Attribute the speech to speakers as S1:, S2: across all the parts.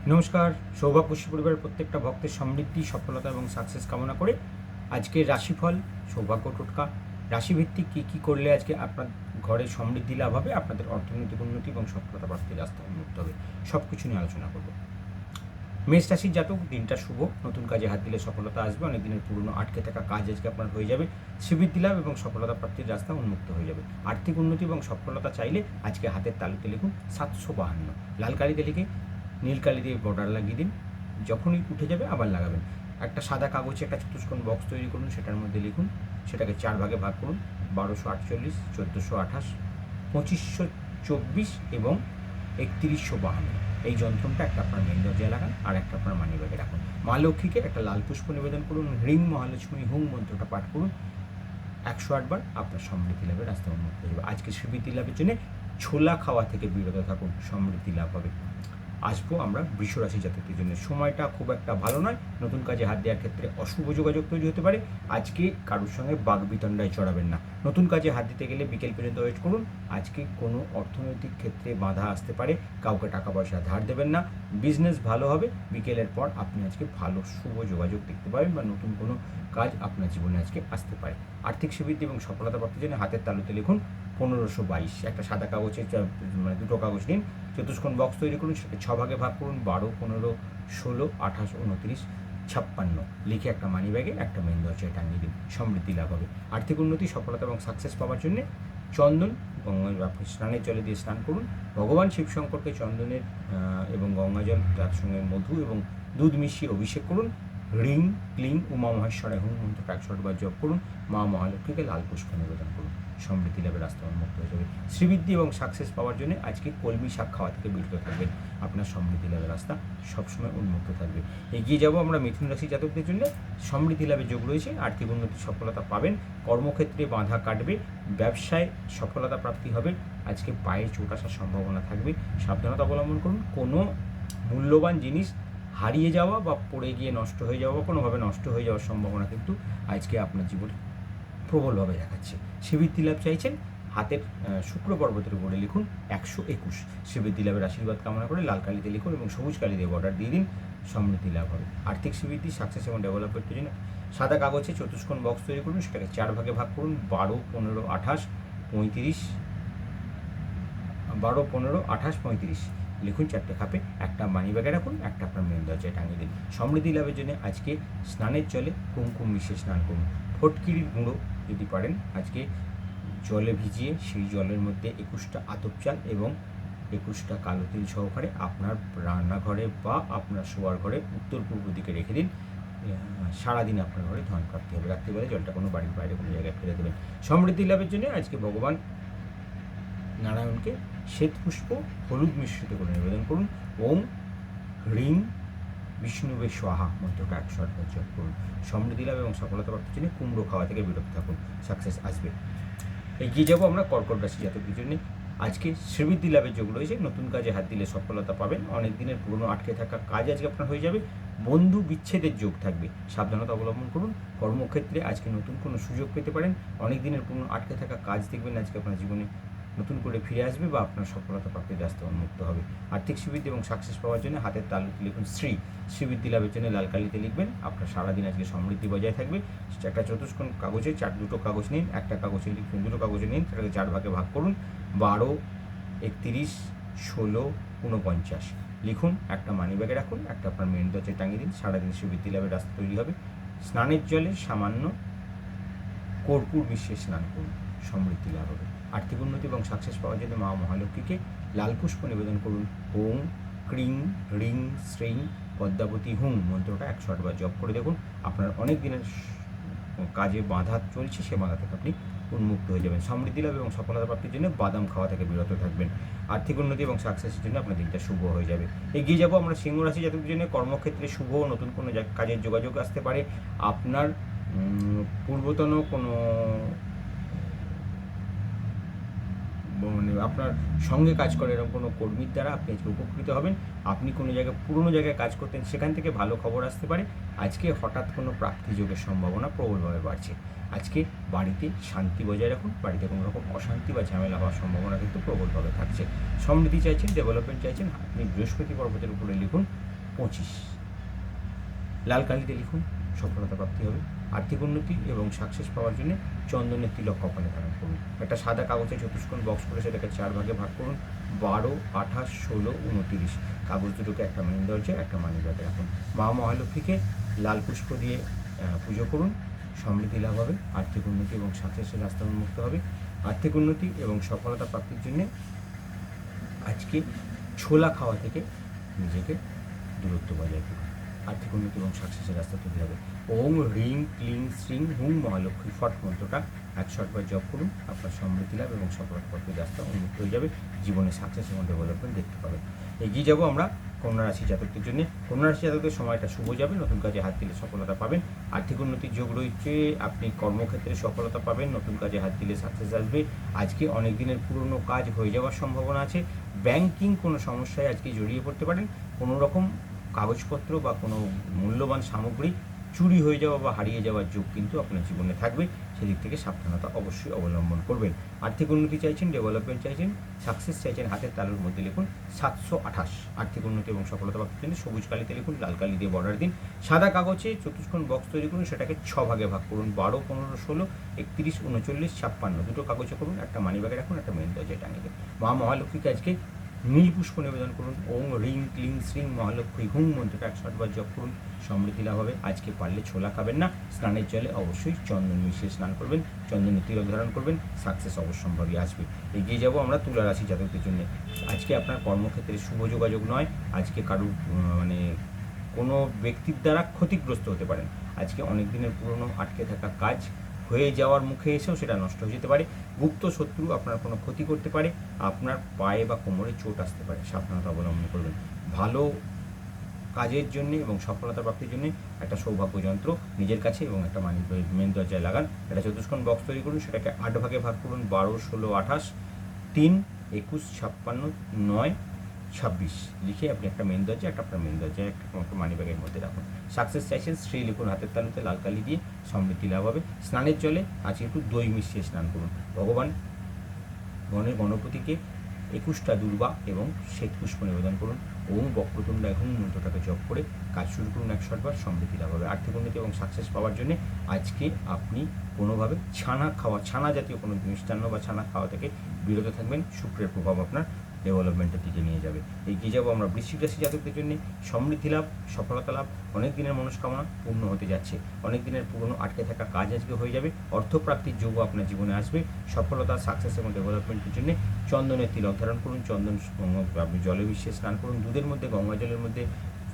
S1: নমস্কার। সৌভাগ্যশ্রী পরিবারের প্রত্যেকটা ভক্তের সমৃদ্ধি, সফলতা এবং সাকসেস কামনা করে আজকের রাশিফল, সৌভাগ্য টোটকা, রাশিভিত্তিক কী কী করলে আজকে আপনার ঘরে সমৃদ্ধি লাভ হবে, আপনাদের অর্থনৈতিক উন্নতি এবং সফলতা প্রাপ্তির রাস্তা উন্মুক্ত হবে, সব কিছু নিয়ে আলোচনা করব। মেষ রাশির জাতক, দিনটা শুভ, নতুন কাজে হাত দিলে সফলতা আসবে, অনেক দিনের পুরনো আটকে থাকা কাজ আজকে আপনার হয়ে যাবে, শ্রীবৃদ্ধি লাভ এবং সফলতা প্রাপ্তির রাস্তা উন্মুক্ত হয়ে যাবে। আর্থিক উন্নতি এবং সফলতা চাইলে আজকে হাতের তালুতে লিখুন 752, লাল কালিতে লিখে নীল কালি দিয়ে বর্ডার লাগিয়ে দিন, যখনই উঠে যাবে আবার লাগাবেন। একটা সাদা কাগজে একটা চতুষ্কোণ বক্স তৈরি করুন, সেটার মধ্যে লিখুন, সেটাকে 4 ভাগে ভাগ করুন, 1248, 1428, 2524 এবং 3152। এই যন্ত্রটা একটা আপনার মেন দরজায় লাগান, আর একটা আপনার মানি ব্যাগে রাখুন। মা লক্ষ্মীকে একটা লাল পুষ্প নিবেদন করুন, হ্রিং মহালক্ষ্মী হুং মন্ত্রটা পাঠ করুন 108 বার, আপনার সমৃদ্ধি লাভের রাস্তা উন্মুক্ত হয়ে যাবে। আজকে সমৃদ্ধি লাভের জন্য ছোলা খাওয়া থেকে বিরত থাকুন, সমৃদ্ধি লাভ হবে। আসবো আমরা বৃষরাশি জাতকদের জন্য। সময়টা খুব একটা ভালো নয়, নতুন কাজে হাত দেওয়ার ক্ষেত্রে অশুভ যোগাযোগ তৈরি হতে পারে। আজকে কারোর সঙ্গে বাগবিতণ্ডায় জড়াবেন না। নতুন কাজে হাত দিতে গেলে বিকেল পর্যন্ত ওয়েট করুন। আজকে কোনো অর্থনৈতিক ক্ষেত্রে বাধা আসতে পারে, কাউকে টাকা পয়সা ধার দেবেন না। বিজনেস ভালো হবে, বিকেলের পর আপনি আজকে ভালো শুভ যোগাযোগ দেখতে পাবেন বা নতুন কোনো কাজ আপনার জীবনে আজকে আসতে পারে। আর্থিক সুবৃদ্ধি এবং সফলতা প্রাপ্তির জন্য হাতের তালুতে লিখুন 1522। একটা সাদা কাগজে মানে দুটো কাগজ নিন, চতুষ্কোণ বক্স তৈরি করুন, সেটাকে 6 ভাগে ভাগ করুন, 12, 15, 16, 28, 29, 56 লিখে একটা মানি ব্যাগে একটা মেন দরজায় টাঙিয়ে দিন, সমৃদ্ধি লাভ হবে। আর্থিক উন্নতি, সফলতা এবং সাকসেস পাওয়ার জন্য চন্দন আপনি স্নানের জলে দিয়ে স্নান করুন। ভগবান শিবশঙ্করকে চন্দনের এবং গঙ্গা জল, তার সঙ্গে মধু এবং দুধ মিশিয়ে অভিষেক করুন। হ্রিং ক্লিং উমা মহেশ্বরায় হুম মন্ত্রটা 108 বার জপ করুন। মা মহালক্ষ্মীকে লাল পুষ্প নিবেদন করুন, সমৃদ্ধি লাভের রাস্তা উন্মুক্ত হয়ে যাবে। শ্রীবৃদ্ধি এবং সাকসেস পাওয়ার জন্য আজকে কলমি শাক খাওয়া থেকে বিরত থাকবেন, আপনার সমৃদ্ধি লাভের রাস্তা সবসময় উন্মুক্ত থাকবে। এগিয়ে যাব আমরা মিথুন রাশি জাতকদের জন্য। সমৃদ্ধি লাভের যোগ রয়েছে, আর্থিক উন্নতি, সফলতা পাবেন, কর্মক্ষেত্রে বাধা কাটবে, ব্যবসায় সফলতা প্রাপ্তি হবে। আজকে পায়ে চোট আসার সম্ভাবনা থাকবে, সাবধানতা অবলম্বন করুন। কোনো মূল্যবান জিনিস হারিয়ে যাওয়া বা পড়ে গিয়ে নষ্ট হয়ে যাওয়া বা কোনোভাবে নষ্ট হয়ে যাওয়ার সম্ভাবনা কিন্তু আজকে আপনার জীবনে প্রবলভাবে দেখাচ্ছে। শ্রীবৃদ্ধি লাভ চাইছেন, হাতের শুক্র পর্বতের উপরে লিখুন 121। শ্রীবৃদ্ধি লাভের আশীর্বাদ কামনা করে লাল কালিতে লিখুন এবং সবুজ কালি দিয়ে বর্ডার দিয়ে দিন, সমৃদ্ধি লাভ হবে। আর্থিক শ্রীবৃদ্ধি, সাকসেস এবং ডেভেলপমেন্টের জন্য সাদা কাগজে চতুষ্কোণ বক্স তৈরি করুন, সেটাকে 4 ভাগে ভাগ করুন, 12, 15, 28, 35, 12, 15, 28, 35 লিখুন 4টে খাপে, একটা মানি ব্যাগে রাখুন, একটা আপনার মেন দরজায় টাঙিয়ে দিন। সমৃদ্ধি লাভের জন্য আজকে স্নানের জলে কুমকুম মিশিয়ে স্নান করুন। ফটকিরির গুঁড়ো যদি পারেন আজকে জলে ভিজিয়ে সেই জলের মধ্যে 21টা আতপ চাল এবং 21টা কালো তিল সহকারে আপনার রান্নাঘরে বা আপনার শোয়ার ঘরে উত্তর পূর্ব দিকে রেখে দিন। সারাদিন আপনার ঘরে ধন প্রাপ্তি হবে। রাত্রিবেলা জলটা কোনো বাড়ির বাইরে কোনো জায়গায় ফেলে দেবেন। সমৃদ্ধি লাভের জন্য আজকে ভগবান নারায়ণকে শ্বেতপুষ্প হলুদ মিশ্রিত করে নিবেদন করুন। ওম হ্রিং বিষ্ণুবে সোহা মন্ত্রটা 108 বার জপ করুন। সমৃদ্ধি লাভ এবং সফলতা প্রাপ্তির জন্য কুমড়ো খাওয়া থেকে বিরত থাকুন, সাকসেস আসবে। এগিয়ে যাবো আমরা কর্কট রাশি জাতকদের জন্য। আজকে শ্রীবৃদ্ধি লাভের যোগ রয়েছে, নতুন কাজে হাত দিলে সফলতা পাবেন, অনেক দিনের পুরনো আটকে থাকা কাজ আজকে আপনার হয়ে যাবে। বন্ধু বিচ্ছেদের যোগ থাকবে, সাবধানতা অবলম্বন করুন। কর্মক্ষেত্রে আজকে নতুন কোনো সুযোগ পেতে পারেন, অনেক দিনের পুরনো আটকে থাকা কাজ দেখবেন আজকে আপনার জীবনে নতুন করে ফিরে আসবে বা আপনার সফলতা প্রাপ্তির রাস্তা উন্মুক্ত হবে। আর্থিক সুবৃদ্ধি এবং সাকসেস পাওয়ার জন্য হাতের তালুতে লিখুন শ্রী। শ্রীবৃদ্ধি লাভের জন্য লাল কালিতে লিখবেন, আপনার সারাদিন আজকে সমৃদ্ধি বজায় থাকবে। একটা চতুষ্কোণ কাগজে দুটো কাগজ নিন, একটা কাগজে লিখুন, দুটো কাগজে নিন, সেটাকে 4 ভাগে ভাগ করুন, 12, 31, 16, 49 লিখুন, একটা মানি ব্যাগে রাখুন, একটা আপনার মেন দরজায় টাঙিয়ে দিন। সারাদিন শ্রীবৃদ্ধি লাভের রাস্তা তৈরি হবে। স্নানের জলে সামান্য কর্পূর মিশিয়ে স্নান করুন, সমৃদ্ধি লাভ হবে। আর্থিক উন্নতি এবং সাকসেস পাওয়ার জন্য মা মহালক্ষ্মীকে লাল পুষ্প নিবেদন করুন। ওং ক্রিং রিং শ্রিং পদ্মাবতী হুং মন্ত্রটা 108 বার জপ করে দেখুন, আপনার অনেক দিনের কাজে বাধা চলছে, সে বাধা থেকে আপনি উন্মুক্ত হয়ে যাবেন। সমৃদ্ধি লাভ এবং সফলতা প্রাপ্তির জন্য বাদাম খাওয়া থেকে বিরত থাকবেন। আর্থিক উন্নতি এবং সাকসেসের জন্য আপনার দিনটা শুভ হয়ে যাবে। এগিয়ে যাবো আমরা সিংহ রাশি জাতকদের জন্য। কর্মক্ষেত্রে শুভ নতুন কোনো কাজের যোগাযোগ আসতে পারে। আপনার পূর্বতন কোনো মানে আপনার সঙ্গে কাজ করে এরকম কোনো কর্মীর দ্বারা আপনি আজকে উপকৃত হবেন। আপনি কোনো জায়গায় পুরনো জায়গায় কাজ করতেন, সেখান থেকে ভালো খবর আসতে পারে। আজকে হঠাৎ কোনো প্রাপ্তি যোগের সম্ভাবনা প্রবলভাবে বাড়ছে। আজকে বাড়িতে শান্তি বজায় রাখুন, বাড়িতে কোনো রকম অশান্তি বা ঝামেলা হওয়ার সম্ভাবনা কিন্তু প্রবলভাবে থাকছে। সমৃদ্ধি চাইছেন, ডেভেলপমেন্ট চাইছেন, আপনি বৃহস্পতি পর্বতের উপরে লিখুন 25। লাল কালিতে লিখুন, সফলতা প্রাপ্তি হবে। আর্থিক উন্নতি এবং সাকসেস পাওয়ার জন্য চন্দনের তিলক কপালে ধারণ করুন। একটা সাদা কাগজে চতুষ্কোণ বক্স করে সেটাকে 4 ভাগে ভাগ করুন। 12, 28, 16, 29 কাগজ দুটোকে একটা মেন দরজায়, একটা মানি ব্যাগে রাখুন। মা মহালক্ষ্মীকে লাল পুষ্প দিয়ে পুজো করুন। সমৃদ্ধি লাভ হবে, আর্থিক উন্নতি এবং সাকসেসের রাস্তা উন্মুক্ত হবে। আর্থিক উন্নতি এবং সফলতা প্রাপ্তির জন্যে আজকে ছোলা খাওয়া থেকে নিজেকে দূরত্ব বজায় রাখুন। আর্থিক উন্নতি এবং সাকসেসের রাস্তা তৈরি হবে। ওম হ্রিং ক্লিং শ্রিং হুং মহালক্ষ্মী ফট মন্ত্রটা 108 বার জপ করুন। আপনার সমৃদ্ধি লাভ এবং সফলতা প্রাপ্তির রাস্তা উন্মুক্ত হয়ে যাবে। জীবনে সাকসেস এবং ডেভেলপমেন্ট দেখতে পাবেন। এগিয়ে যাবো আমরা কন্যা রাশি জাতকদের জন্য। কন্যা রাশি জাতকদের সময়টা শুভ যাবে, নতুন কাজে হাত দিলে সফলতা পাবেন। আর্থিক উন্নতির যোগ রয়েছে, আপনি কর্মক্ষেত্রে সফলতা পাবেন, নতুন কাজে হাত দিলে সাকসেস আসবে। আজকে অনেক দিনের পুরনো কাজ হয়ে যাওয়ার সম্ভাবনা আছে। ব্যাংকিং কোনো সমস্যায় আজকে জড়িয়ে পড়তে পারেন। কোনো রকম কাগজপত্র বা কোনো মূল্যবান সামগ্রী চুরি হয়ে যাওয়া বা হারিয়ে যাওয়ার যোগ কিন্তু আপনার জীবনে থাকবে। সেদিক থেকে সাবধানতা অবশ্যই অবলম্বন করবেন। আর্থিক উন্নতি চাইছেন, ডেভেলপমেন্ট চাইছেন, সাকসেস চাইছেন, হাতের তালুর মধ্যে লিখুন 728। আর্থিক উন্নতি এবং সফলতা প্রাপ্তির জন্য সবুজ কালিতে লিখুন, লাল কালি দিয়ে বর্ডার দিন। সাদা কাগজে চতুষ্কোণ বক্স তৈরি করুন, সেটাকে 6 ভাগে ভাগ করুন। 12, 15, 16, 31, 39, 56 দুটো কাগজে করুন। একটা মানি ব্যাগে রাখুন, একটা মেন দরজায় টাঙিয়ে দিন। মা মহালক্ষ্মীকে আজকে নীল পুষ্প নিবেদন করুন। ওং রিং ক্লিং শ্রিং মহালক্ষ্মী হুং মন্ত্রটা 108 বার জপ করুন। সমৃদ্ধি লাভ হবে। আজকে পারলে ছোলা খাবেন না, স্নানের জলে অবশ্যই চন্দন মিশিয়ে স্নান করবেন, চন্দনের তিলক ধারণ করবেন, সাকসেস অবশ্যম্ভাবী আসবে। এগিয়ে যাব আমরা তুলা রাশি জাতকদের জন্য। আজকে আপনার কর্মক্ষেত্রে শুভ যোগাযোগ নয়, আজকে কারুর কোনো ব্যক্তির দ্বারা ক্ষতিগ্রস্ত হতে পারেন। আজকে অনেক দিনের পুরনো আটকে থাকা কাজ হয়ে যাওয়ার মুখে এসেও সেটা নষ্ট হয়ে যেতে পারে। গুপ্ত শত্রু আপনার কোনো ক্ষতি করতে পারে, আপনার পায়ে বা কোমরে চোট আসতে পারে, সাবধানতা অবলম্বন করবেন। ভালো কাজের জন্য এবং সফলতা প্রাপ্তির জন্য একটা সৌভাগ্য যন্ত্র নিজের কাছে এবং একটা মানি মেন দরজায় লাগান। একটা চতুষ্কোণ বক্স তৈরি করুন, সেটাকে 8 ভাগে ভাগ করুন। 12, 16, 28, 3, 21, 56, 9, 26 লিখে আপনি একটা মেন দরজায়, একটা আপনার মেন দরজায়, একটা মানি ব্যাগের মধ্যে রাখুন। সাকসেস চাইছেন, শ্রী লিখুন হাতের তালুতে, লাল কালি দিয়ে, সমৃদ্ধি লাভ হবে। স্নানের জলে আজকে একটু দই মিশিয়ে স্নান করুন। ভগবান গণপতিকে 21টা দুর্বা এবং শ্বেত পুষ্প নিবেদন করুন। ওম বক্রতুণ্ড এখন মন্ত্রটাকে জপ করে কাজ শুরু করুন 108 বার, সমৃদ্ধি লাভ হবে। আর্থিক উন্নতি এবং সাকসেস পাওয়ার জন্য আজকে আপনি কোনোভাবে ছানা জাতীয় কোনো মিষ্টান্ন বা ছানা খাওয়া থেকে বিরত থাকবেন। শুক্রের প্রভাব আপনার ডেভেলপমেন্টের দিকে নিয়ে যাবে। এগিয়ে যাবো আমরা বৃশ্চিক রাশি জাতকদের জন্য। সমৃদ্ধি লাভ, সফলতা লাভ, অনেক দিনের মনস্কামনা পূর্ণ হতে যাচ্ছে। অনেক দিনের পুরনো আটকে থাকা কাজ আজকে হয়ে যাবে। অর্থপ্রাপ্তির যোগও আপনার জীবনে আসবে। সফলতা, সাকসেস এবং ডেভেলপমেন্টের জন্য চন্দনের তিলক ধারণ করুন। চন্দন আপনি জলে মিশিয়ে স্নান করুন। দুধের মধ্যে গঙ্গা জলের মধ্যে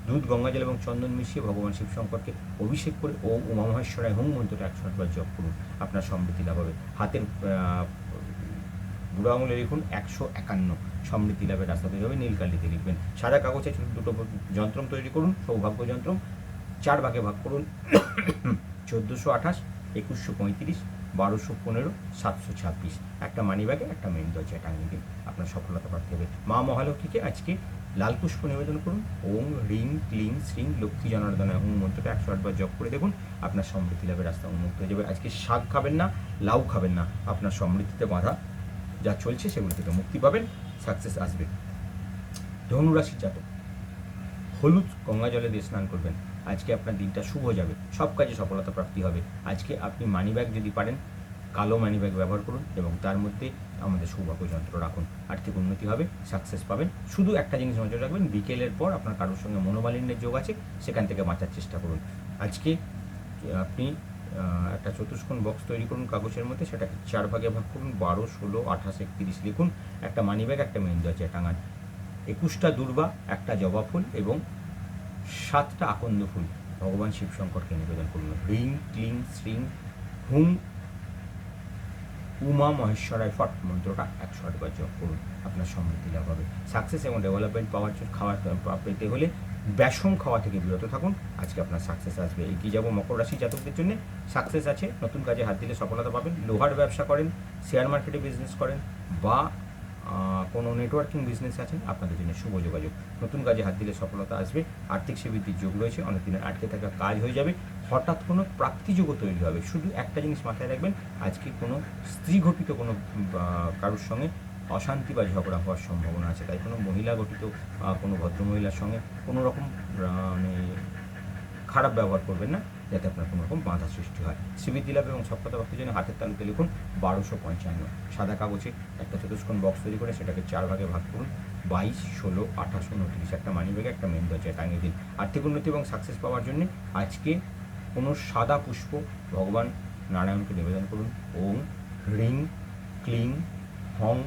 S1: দুধ, গঙ্গাজল এবং চন্দন মিশিয়ে ভগবান শিবশঙ্করকে অভিষেক করে ওম উমা মহেশ্বরায় হুম মন্ত্রটা 108 বার জপ করুন। আপনার সমৃদ্ধি লাভ হবে। হাতের বুড়ো আঙুলে লিখুন 151। সমৃদ্ধি লাভের রাস্তা তৈরি হবে। নীল কালিতে লিখবেন। সাদা কাগজে দুটো যন্ত্রম তৈরি করুন, সৌভাগ্য যন্ত্রম 4 ভাগে ভাগ করুন। 1428, 2135, 1215, 726 একটা মানি ব্যাগে, একটা মেন দরজায় টাঙিয়ে দিন। আপনার সফলতা প্রাপ্তি হবে। মা মহালক্ষ্মীকে আজকে লাল পুষ্প নিবেদন করুন। ওং হ্রিং ক্লিং শ্রিং লক্ষ্মী জনার্দনায় হুম মন্ত্রটা 108 বার জপ করে দেখুন। আপনার সমৃদ্ধি লাভের রাস্তা উন্মুক্ত হয়ে যাবে। আজকে শাক খাবেন না, লাউ খাবেন না, আপনার সমৃদ্ধিতে বাধা যা চলছে সেগুলো থেকে মুক্তি পাবেন, সাকসেস আসবে। ধনুরাশির জাতক, হলুদ গঙ্গা জলে দিয়ে স্নান করবেন। আজকে আপনার দিনটা শুভ যাবে, সব কাজে সফলতা প্রাপ্তি হবে। আজকে আপনি মানি ব্যাগ যদি পারেন, কালো মানি ব্যাগ ব্যবহার করুন এবং তার মধ্যে আমাদের সৌভাগ্য যন্ত্র রাখুন। আর্থিক উন্নতি হবে, সাকসেস পাবেন। শুধু একটা জিনিস নজর রাখবেন, বিকেলের পর আপনার কারোর সঙ্গে মনোমালিন্যের যোগ আছে, সেখান থেকে বাঁচার চেষ্টা করুন। আজকে আপনি একটা চতুষ্কোণ বক্স তৈরি করুন কাগজের মধ্যে, সেটাকে 4 ভাগে ভাগ করুন। 12, 16, 28, 31 লিখুন। একটা মানি ব্যাগ, একটা মেন দরজায় টাঙান। 21টা দুর্বা, একটা জবা ফুল এবং 7টা আকন্দ ফুল ভগবান শিবশঙ্করকে নিবেদন করুন। হ্রিং ক্লিং শ্রিং হুম উমা মহেশ্বরায় ফট মন্ত্রটা 108 বার জপ করুন। আপনার সমৃদ্ধি লাভ হবে। সাকসেস এবং ডেভেলপমেন্ট পাওয়ার পেতে হলে বেসম খাওয়া থেকে বিরত থাকুন। আজকে আপনার সাকসেস আসবে। এগিয়ে যাবো মকর রাশি জাতকদের জন্য। সাকসেস আছে, নতুন কাজে হাত দিলে সফলতা পাবেন। লোহার ব্যবসা করেন, শেয়ার মার্কেটে বিজনেস করেন বা কোনো নেটওয়ার্কিং বিজনেস আছেন আপনাদের জন্য শুভ যোগাযোগ, নতুন কাজে হাত দিলে সফলতা আসবে, আর্থিক শ্রীবৃদ্ধির যোগ রয়েছে, অনেক দিনের আটকে থাকা কাজ হয়ে যাবে, হঠাৎ কোনো প্রাপ্তিযোগও তৈরি হবে। শুধু একটা জিনিস মাথায় রাখবেন, আজকে কোনো স্ত্রী ঘটিত কোনো কারোর সঙ্গে অশান্তি বা ঝগড়া হওয়ার সম্ভাবনা আছে, তাই কোনো মহিলা গঠিত কোনো ভদ্রমহিলার সঙ্গে কোনো রকম মানে খারাপ ব্যবহার করবেন না, যাতে আপনার কোনো রকম বাধা সৃষ্টি হয়। শ্রীবৃদ্ধি লাভ এবং সফলতা প্রাপ্তির জন্য হাতের তালুতে লিখুন 1255। সাদা কাগজে একটা চতুষ্কোণ বক্স তৈরি করে সেটাকে 4 ভাগে ভাগ করুন, 22, 16, 28, 29, একটা মানি ব্যাগে একটা মেন দরজায় টাঙিয়ে দিন। আর্থিক উন্নতি এবং সাকসেস পাওয়ার জন্য আজকে কোনো সাদা পুষ্প ভগবান নারায়ণকে নিবেদন করুন। ওম হ্রিং ক্লিং হং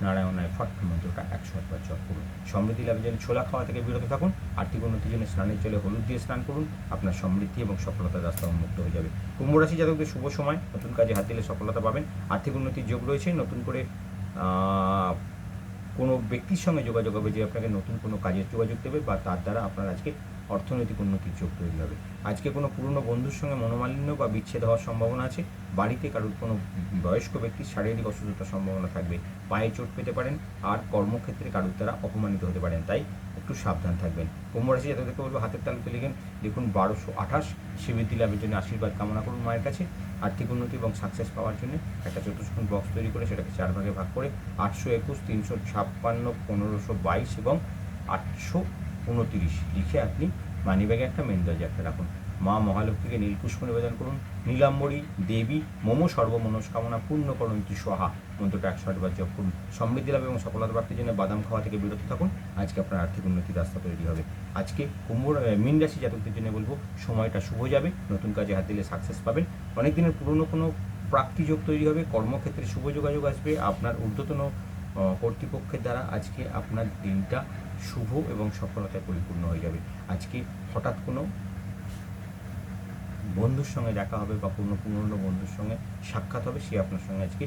S1: নারায়ণায় ফট মন্ত্রটা 108 বার জপ করুন। সমৃদ্ধি লাভের জন্য ছোলা খাওয়া থেকে বিরত থাকুন। আর্থিক উন্নতির জন্য স্নানের জলে হলুদ দিয়ে স্নান করুন, আপনার সমৃদ্ধি এবং সফলতার রাস্তা উন্মুক্ত হয়ে যাবে। কুম্ভ রাশি জাতকদের শুভ সময়, নতুন কাজে হাত দিলে সফলতা পাবেন, আর্থিক উন্নতির যোগ রয়েছে, নতুন করে কোনো ব্যক্তির সঙ্গে যোগাযোগ হবে যে আপনাকে নতুন কোনো কাজের যোগাযোগ দেবে বা তার দ্বারা আপনার আজকে অর্থনৈতিক উন্নতির যোগ তৈরি হবে। আজকে কোনো পুরনো বন্ধুর সঙ্গে মনোমালিন্য বা বিচ্ছেদ হওয়ার সম্ভাবনা আছে। বাড়িতে কারোর কোনো বয়স্ক ব্যক্তির শারীরিক অসুস্থতার সম্ভাবনা থাকবে, পায়ে চোট পেতে পারেন, আর কর্মক্ষেত্রে কারোর দ্বারা অপমানিত হতে পারেন, তাই একটু সাবধান থাকবেন। কুম্ভ রাশি যাদেরকে বলবো হাতের তালুতে লিখুন 1228। শ্রীবৃদ্ধি লাভের জন্য আশীর্বাদ কামনা করুন মায়ের কাছে। আর্থিক উন্নতি এবং সাকসেস পাওয়ার জন্য একটা চতুষ্কোণ বক্স তৈরি করে সেটাকে 4 ভাগে ভাগ করে 821, 356, 1522 এবং 829 লিখে আপনি মানিব্যাগে একটা মেন দরজা একটা রাখুন। মা মহালক্ষ্মীকে নীলপুষ্প নিবেদন করুন। নীলাম্বরী দেবী মম সর্বমনস্কামনা পূর্ণ করন্তি স্বাহা মন্ত্রটা 108 বার জপ করুন। সমৃদ্ধি লাভ এবং সফলতা প্রাপ্তির জন্য বাদাম খাওয়া থেকে বিরত থাকুন। আজকে আপনার আর্থিক উন্নতির রাস্তা তৈরি হবে। আজকে মীন রাশি জাতকদের জন্য বলবো সময়টা শুভ যাবে, নতুন কাজে হাত দিলে সাকসেস পাবেন, অনেক দিনের পুরনো কোনো প্রাপ্তিযোগ তৈরি হবে, কর্মক্ষেত্রে শুভ যোগাযোগ আসবে, আপনার ঊর্ধ্বতন কর্তৃপক্ষের দ্বারা আজকে আপনার দিনটা শুভ এবং সফলতায় পরিপূর্ণ হয়ে যাবে। আজকে হঠাৎ কোনো বন্ধুর সঙ্গে দেখা হবে বা কোনো পুরনো বন্ধুর সঙ্গে সাক্ষাৎ হবে, সে আপনার সঙ্গে আজকে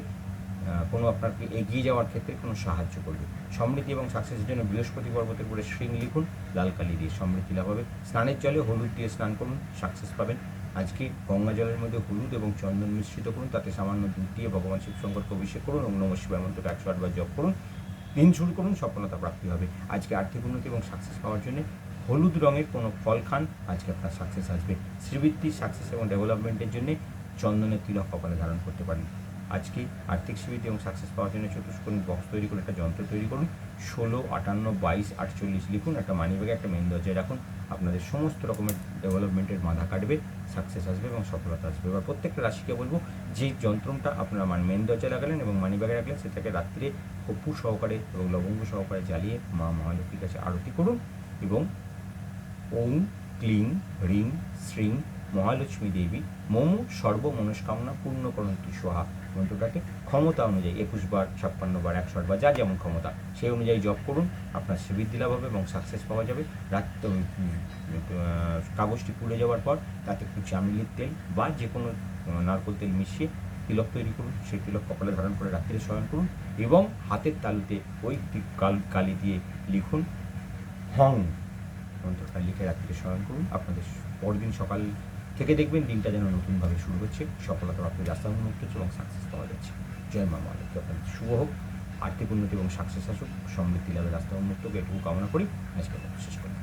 S1: কোনো আপনাকে এগিয়ে যাওয়ার ক্ষেত্রে কোনো সাহায্য করবে। সমৃদ্ধি এবং সাকসেসের জন্য বৃহস্পতি পর্বতের উপরে শৃং লিখুন, লাল কালি দিয়ে সমৃদ্ধি লাভ হবে। স্নানের জলে হলুদ দিয়ে স্নান করুন, সাকসেস পাবেন। আজকে গঙ্গা জলের মধ্যে হলুদ এবং চন্দন মিশ্রিত করুন, তাতে সামান্য দুধ দিয়ে ভগবান শিবশঙ্করকে অভিষেক করুন এবং নমঃ শিবায় মন্ত্রটা 108 বার জপ করুন। দিন শুরু করুন, সফলতা প্রাপ্তি হবে। আজকে আর্থিক উন্নতি এবং সাকসেস পাওয়ার জন্য হলুদ রঙের কোনো ফল খান, আজকে আপনার সাকসেস আসবে। শ্রীবৃদ্ধি সাকসেস এবং ডেভেলপমেন্টের জন্য চন্দনের তিলক কপালে ধারণ করতে পারেন। আজকে আর্থিক শ্রীবৃদ্ধি এবং সাকসেস পাওয়ার জন্য চতুষ্কোণ বক্স তৈরি করে একটা যন্ত্র তৈরি করুন, 16, 58, 22, 48 লিখুন, একটা মানি ব্যাগে একটা মেন দরজায় রাখুন। আপনাদের সমস্ত রকমের ডেভেলপমেন্টের বাধা কাটবে, সাকসেস আসবে এবং সফলতা আসবে। এবার প্রত্যেকটা রাশিকে বলবো যে যন্ত্রটা আপনারা মেন দরজায় লাগালেন এবং মানি ব্যাগে রাখলেন, সেটাকে রাত্রে কর্পূর সহকারে এবং লবঙ্গ সহকারে জ্বালিয়ে মা মহালক্ষ্মীর কাছে আরতি করুন এবং ওম ক্লিং হ্রিং শ্রীং মহালক্ষ্মী দেবী মম সর্বমনস্কামনা পূর্ণ করন্তি স্বাহা মন্ত্রটাকে ক্ষমতা অনুযায়ী 21 বার, 56 বার, 108 বার, যা যেমন ক্ষমতা সেই অনুযায়ী জপ করুন। আপনার শ্রীবৃদ্ধি লাভ হবে এবং সাকসেস পাওয়া যাবে। কাগজটি পুড়ে যাওয়ার পর তাতে একটু চামেলির তেল বা যে কোনো নারকেল তেল মিশিয়ে তিলক তৈরি করুন, সেই তিলক কপালে ধারণ করে রাত্রে শয়ন করুন এবং হাতের তালুতে ওই কালি দিয়ে লিখুন হং মন্ত্রটা লিখে রাত্রে শয়ন করুন। আপনাদের পরদিন সকাল থেকে দেখবেন দিনটা যেন নতুনভাবে শুরু হচ্ছে, সফলতা আপনি রাস্তা উন্মুক্ত হচ্ছে এবং সাকসেস পাওয়া যাচ্ছে। জয় মা মহালক্ষ্মী আপনাদের শুভ হোক, আর্থিক উন্নতি এবং সাকসেস আসুক, সমৃদ্ধি লাভের রাস্তা উন্মুক্ত হোক, এটুকু কামনা করি। আজকে শেষ করি।